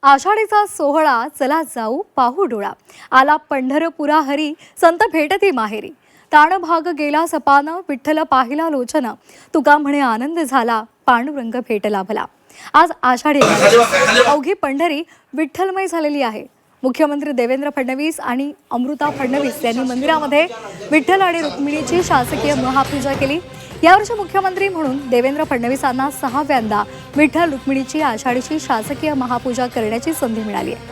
आषाढीचा सोहळा चला जाऊ पाहू डोळा, आला पंढरपुरा हरी संत भेटती माहेरी. ताण भाग गेला सपान, विठ्ठल पाहिला लोचन, तुका म्हणे आनंद झाला, पांडुरंग भेटला भला. आज आषाढी अवघी पंढरी विठ्ठलमय झालेली आहे. मुख्यमंत्री देवेंद्र फडणवीस आणि अमृता फडणवीस यांनी मंदिरामध्ये विठ्ठल आणि रुक्मिणीची शासकीय महापूजा केली. यावर्षी मुख्यमंत्री म्हणून देवेंद्र फडणवीसांना 6व्यांदा विठ्ठल रुक्मिणीची आषाढीची शासकीय महापूजा करण्याची संधी मिळाली आहे.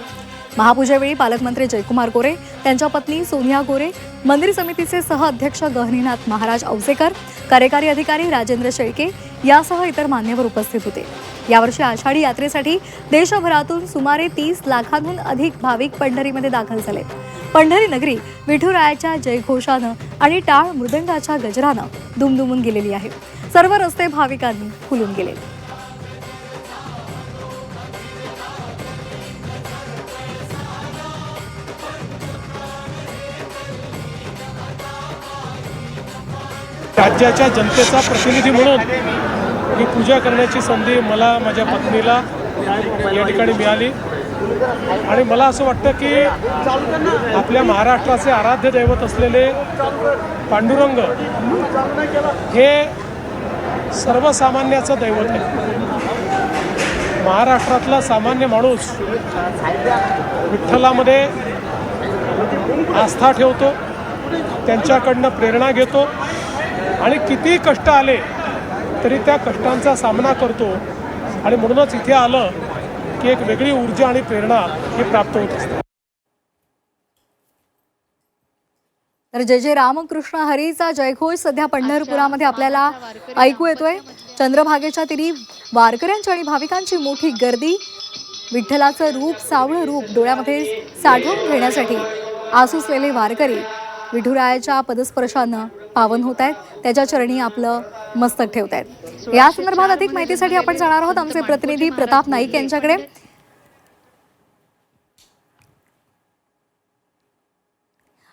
महापूजेवेळी पालकमंत्री जयकुमार गोरे, त्यांच्या पत्नी सोनिया गोरे, मंदिर समितीचे सहअध्यक्ष गहिनीनाथ महाराज औसेकर, कार्यकारी अधिकारी राजेंद्र शेळके यासह इतर मान्यवर उपस्थित होते. यावर्षी आषाढी यात्रेसाठी देशभरातून सुमारे 30 लाखांहून अधिक भाविक पंढरीमध्ये दाखल झाले. पंढरी नगरी विठुरायाच्या जयघोषानं आणि टाळ मृदंगाच्या गजरानं दुमदुमून गेलेली आहे. सर्व रस्ते भाविकांनी फुलून गेले. राज्याच्या जनतेचा प्रतिनिधी म्हणून ही पूजा करण्याची संधी मला माझ्या पत्नीला या ठिकाणी मिळाली आणि मला असं वाटतं की आपल्या महाराष्ट्राचे आराध्य दैवत असलेले पांडुरंग हे सर्वसामान्याचं दैवत आहे. महाराष्ट्रातला सामान्य माणूस विठ्ठलामध्ये आस्था ठेवतो, त्यांच्याकडनं प्रेरणा घेतो आणि किती कष्ट आले तरी त्या कष्टांचा सामना करतो आणि म्हणूनच इथे आलं की एक वेगळी ऊर्जा आणि प्रेरणा ही प्राप्त होत असते. तर जय जय रामकृष्ण हरीचा जयघोष सध्या पंढरपुरामध्ये आपल्याला ऐकू येतोय. चंद्रभागेच्या तीरी वारकऱ्यांची आणि भाविकांची मोठी गर्दी. विठ्ठलाचं रूप, सावळं रूप डोळ्यामध्ये साठवून घेण्यासाठी आसुसलेले वारकरी विठुरायाच्या पदस्पर्शानं पावन होत आहेत, त्याच्या चरणी आपलं मस्तक ठेवत आहेत. या संदर्भात अधिक माहितीसाठी आपण जाणार आहोत आमचे प्रतिनिधी प्रताप नाईक यांच्याकडे.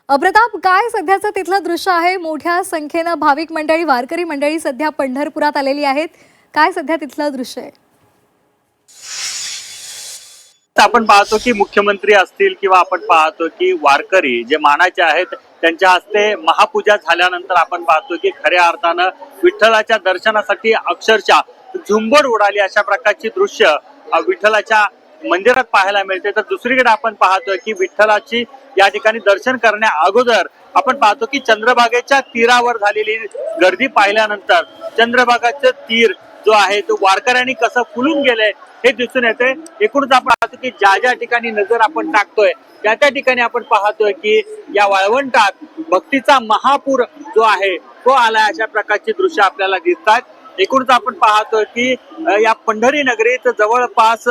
प्रताप, काय सध्याचं तिथलं दृश्य आहे? मोठ्या संख्येनं भाविक मंडळी, वारकरी मंडळी सध्या पंढरपुरात आलेली आहेत. काय सध्या तिथलं दृश्य आहे? आपण पाहतो की मुख्यमंत्री असतील किंवा आपण पाहतो की वारकरी जे मानाचे आहेत त्यांच्या हस्ते महापूजा झाल्यानंतर आपण पाहतो की खऱ्या अर्थानं विठ्ठलाच्या दर्शनासाठी अक्षरशः झुंबड उडाली अशा प्रकारची दृश्य विठ्ठलाच्या मंदिरात पाहायला मिळते. तर दुसरीकडे आपण पाहतोय की विठ्ठलाची या ठिकाणी दर्शन करण्या अगोदर आपण पाहतो की चंद्रभागेच्या तीरावर झालेली गर्दी पाहिल्यानंतर चंद्रभागाचं तीर जो आहे तो वारकऱ्यांनी कसं फुलून गेले हे दिसून येते. एकूणच आपण पाहतो की ज्या ज्या ठिकाणी नजर आपण टाकतोय त्या त्या ठिकाणी आपण पाहतोय की या वाळवंटात भक्तीचा महापूर जो आहे तो आलाय अशा प्रकारची दृश्य आपल्याला दिसतात. एकूणच आपण पाहतोय की या पंढरी नगरीत जवळपास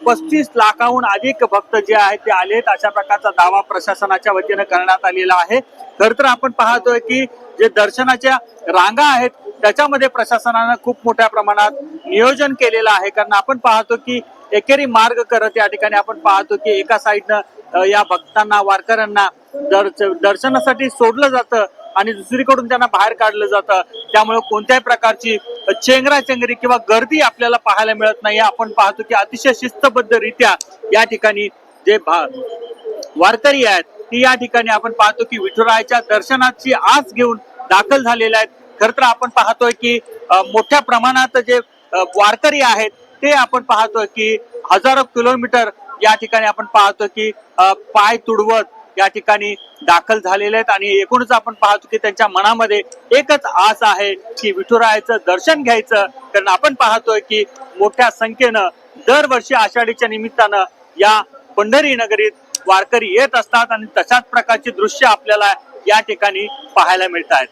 35 लाखाहून अधिक भक्त जे आहेत ते आलेत अशा प्रकारचा दावा प्रशासनाच्या वतीने करण्यात आलेला आहे. खर तर आपण पाहतोय की जे दर्शनाच्या रांगा आहेत त्याच्यामध्ये प्रशासनानं खूप मोठ्या प्रमाणात नियोजन केलेलं आहे. कारण आपण पाहतो की एकेरी मार्ग करत या ठिकाणी आपण पाहतो की एका साईडनं या भक्तांना, वारकऱ्यांना दर्शनासाठी सोडलं जातं आणि दुसरीकडून त्यांना बाहेर काढलं जातं. त्यामुळे कोणत्याही प्रकारची चेंगराचेंगरी किंवा गर्दी आपल्याला पाहायला मिळत नाही. आपण पाहतो की अतिशय शिस्तबद्धरित्या या ठिकाणी जे वारकरी आहेत ती या ठिकाणी आपण पाहतो की विठुरायाच्या दर्शनाची आस घेऊन दाखल झालेले आहेत. खर तर आपण पाहतोय की मोठ्या प्रमाणात जे वारकरी आहेत ते आपण पाहतोय की हजारो किलोमीटर या ठिकाणी आपण पाहतो की पाय तुडवत या ठिकाणी दाखल झालेले आहेत आणि एकूणच आपण पाहतो की त्यांच्या मनामध्ये एकच आस आहे की विठुरायाचं दर्शन घ्यायचं. कारण आपण पाहतोय की मोठ्या संख्येनं दरवर्षी आषाढीच्या निमित्तानं या पंढरी नगरीत वारकरी येत असतात आणि तशाच प्रकारची दृश्य आपल्याला या ठिकाणी पाहायला मिळत आहेत.